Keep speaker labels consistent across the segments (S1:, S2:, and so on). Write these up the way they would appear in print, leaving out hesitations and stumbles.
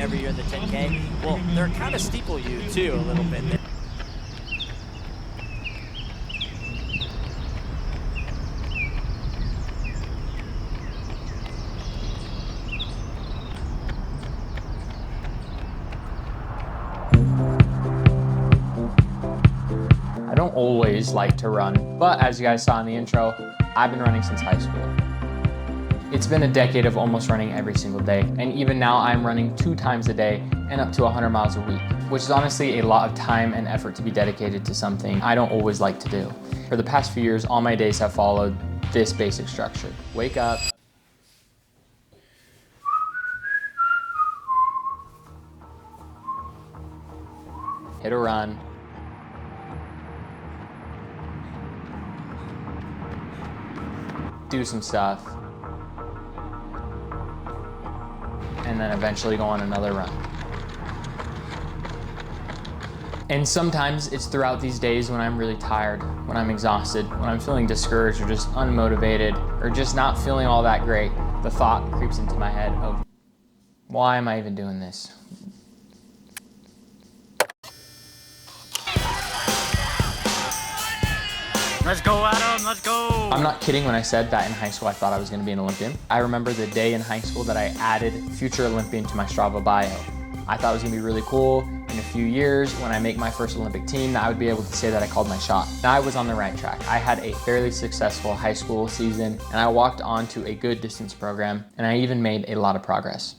S1: every year, the 10K. Well, they're kind of steeple you too a little bit there.
S2: I don't always like to run, but as you guys saw in the intro, I've been running since high school. It's been a decade of almost running every single day, and even now I'm running 2 times a day and up to 100 miles a week, which is honestly a lot of time and effort to be dedicated to something I don't always like to do. For the past few years, all my days have followed this basic structure. Wake up, hit a run, do some stuff, and then eventually go on another run. And sometimes it's throughout these days when I'm really tired, when I'm exhausted, when I'm feeling discouraged or just unmotivated or just not feeling all that great, the thought creeps into my head of, why am I even doing this?
S1: Let's go, Adam, let's go!
S2: I'm not kidding when I said that in high school I thought I was going to be an Olympian. I remember the day in high school that I added future Olympian to my Strava bio. I thought it was going to be really cool. In a few years, when I make my first Olympic team, I would be able to say that I called my shot. And I was on the right track. I had a fairly successful high school season, and I walked on to a good distance program, and I even made a lot of progress.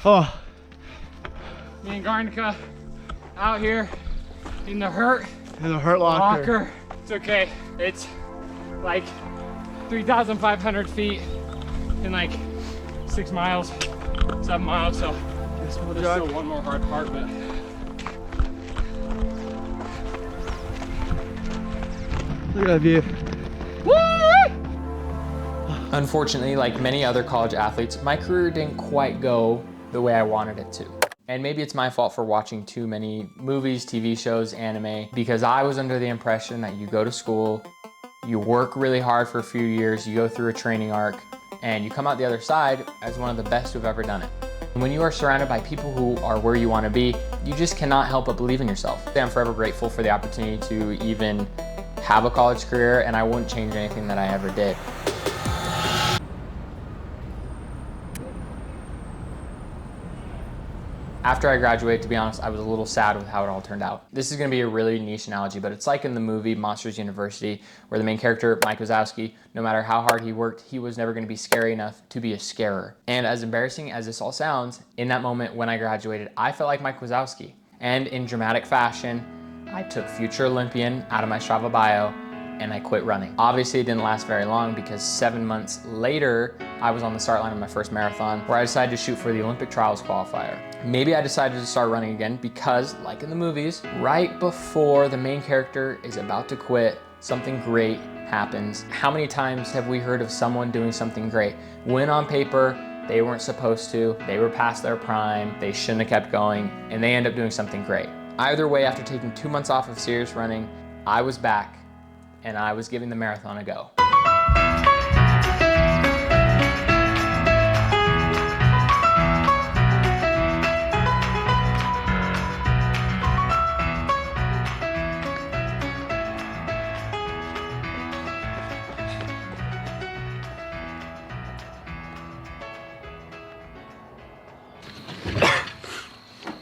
S3: Oh,
S4: Me and Garnica out here in the Hurt
S3: in the Hurt Locker.
S4: It's okay. It's like 3,500 feet in like 6 miles, 7 miles. So there's still one more hard part, but.
S3: Look at that view.
S2: Unfortunately, like many other college athletes, my career didn't quite go the way I wanted it to. And maybe it's my fault for watching too many movies, TV shows, anime, because I was under the impression that you go to school, you work really hard for a few years, you go through a training arc, and you come out the other side as one of the best who've ever done it. When you are surrounded by people who are where you want to be, you just cannot help but believe in yourself. I'm forever grateful for the opportunity to even have a college career, and I wouldn't change anything that I ever did. After I graduated, to be honest, I was a little sad with how it all turned out. This is gonna be a really niche analogy, but it's like in the movie Monsters University, where the main character, Mike Wazowski, no matter how hard he worked, he was never gonna be scary enough to be a scarer. And as embarrassing as this all sounds, in that moment when I graduated, I felt like Mike Wazowski. And in dramatic fashion, I took future Olympian out of my Strava bio and I quit running. Obviously it didn't last very long because 7 months later, I was on the start line of my first marathon where I decided to shoot for the Olympic trials qualifier. Maybe I decided to start running again because, like in the movies, right before the main character is about to quit, something great happens. How many times have we heard of someone doing something great when on paper they weren't supposed to, they were past their prime, they shouldn't have kept going, and they end up doing something great? Either way, after taking 2 months off of serious running, I was back and I was giving the marathon a go.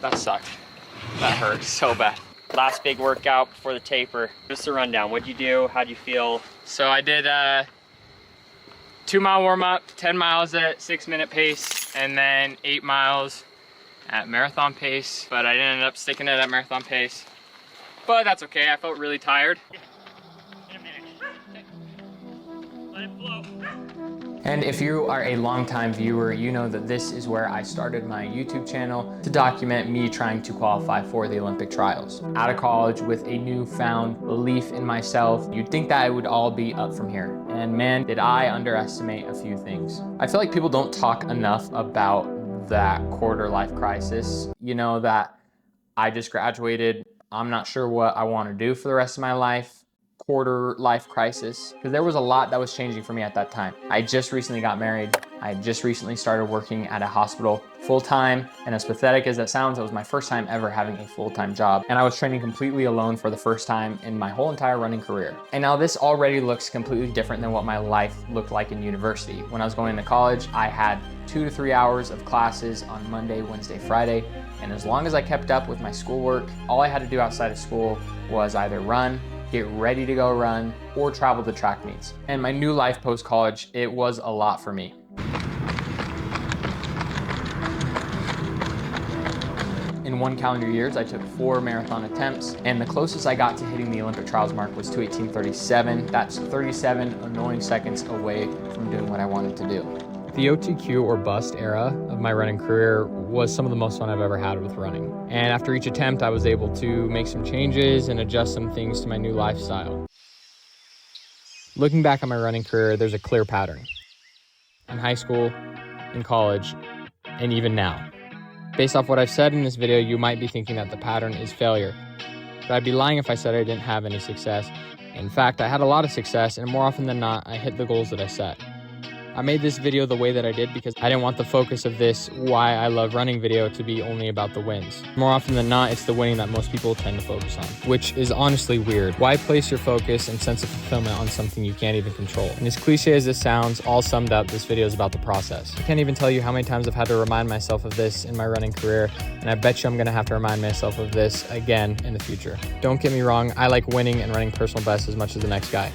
S1: That sucked. That hurt so bad. Last big workout before the taper. Just a rundown. What'd you do? How'd you feel?
S4: So I did a 2-mile warm up, 10 miles at 6-minute pace, and then 8 miles at marathon pace. But I didn't end up sticking it at marathon pace. But that's okay. I felt really tired.
S1: In a minute. Okay. Let it flow.
S2: And if you are a longtime viewer, you know that this is where I started my YouTube channel to document me trying to qualify for the Olympic trials. Out of college with a newfound belief in myself, you'd think that it would all be up from here. And man, did I underestimate a few things. I feel like people don't talk enough about that quarter life crisis. You know, that I just graduated, I'm not sure what I want to do for the rest of my life. Quarter life crisis, because there was a lot that was changing for me at that time. I just recently got married. I just recently started working at a hospital full-time, and as pathetic as that sounds, it was my first time ever having a full-time job, and I was training completely alone for the first time in my whole entire running career. And now this already looks completely different than what my life looked like in university. When I was going to college, I had 2 to 3 hours of classes on Monday, Wednesday, Friday, and as long as I kept up with my schoolwork, all I had to do outside of school was either run, get ready to go run, or travel to track meets. And my new life post-college, it was a lot for me. In 1 calendar years, I took 4 marathon attempts, and the closest I got to hitting the Olympic trials mark was 2:18:37. That's 37 annoying seconds away from doing what I wanted to do. The OTQ or bust era of my running career was some of the most fun I've ever had with running. And after each attempt, I was able to make some changes and adjust some things to my new lifestyle. Looking back on my running career, there's a clear pattern. In high school, in college, and even now. Based off what I've said in this video, you might be thinking that the pattern is failure. But I'd be lying if I said I didn't have any success. In fact, I had a lot of success, and more often than not, I hit the goals that I set. I made this video the way that I did because I didn't want the focus of this why I love running video to be only about the wins. More often than not, it's the winning that most people tend to focus on, which is honestly weird. Why place your focus and sense of fulfillment on something you can't even control? And as cliche as this sounds, all summed up, this video is about the process. I can't even tell you how many times I've had to remind myself of this in my running career, and I bet you I'm gonna have to remind myself of this again in the future. Don't get me wrong, I like winning and running personal best as much as the next guy.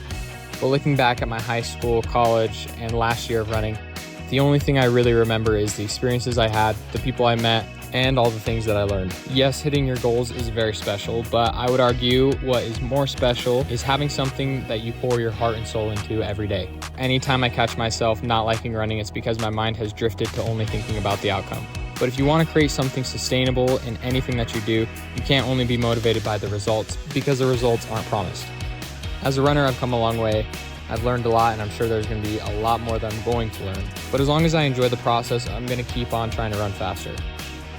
S2: But looking back at my high school, college, and last year of running, the only thing I really remember is the experiences I had, the people I met, and all the things that I learned. Yes, hitting your goals is very special, but I would argue what is more special is having something that you pour your heart and soul into every day. Anytime I catch myself not liking running, it's because my mind has drifted to only thinking about the outcome. But if you want to create something sustainable in anything that you do, you can't only be motivated by the results, because the results aren't promised. As a runner, I've come a long way. I've learned a lot, and I'm sure there's going to be a lot more that I'm going to learn. But as long as I enjoy the process, I'm going to keep on trying to run faster.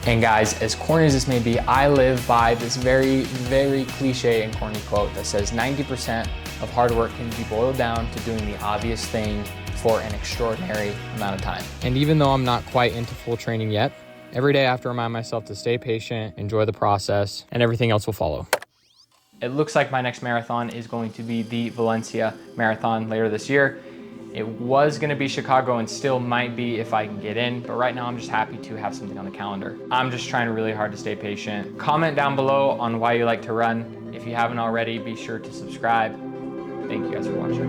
S2: And guys, as corny as this may be, I live by this very, very cliche and corny quote that says 90% of hard work can be boiled down to doing the obvious thing for an extraordinary amount of time. And even though I'm not quite into full training yet, every day I have to remind myself to stay patient, enjoy the process, and everything else will follow. It looks like my next marathon is going to be the Valencia Marathon later this year. It was gonna be Chicago and still might be if I can get in, but right now I'm just happy to have something on the calendar. I'm just trying really hard to stay patient. Comment down below on why you like to run. If you haven't already, be sure to subscribe. Thank you guys for watching.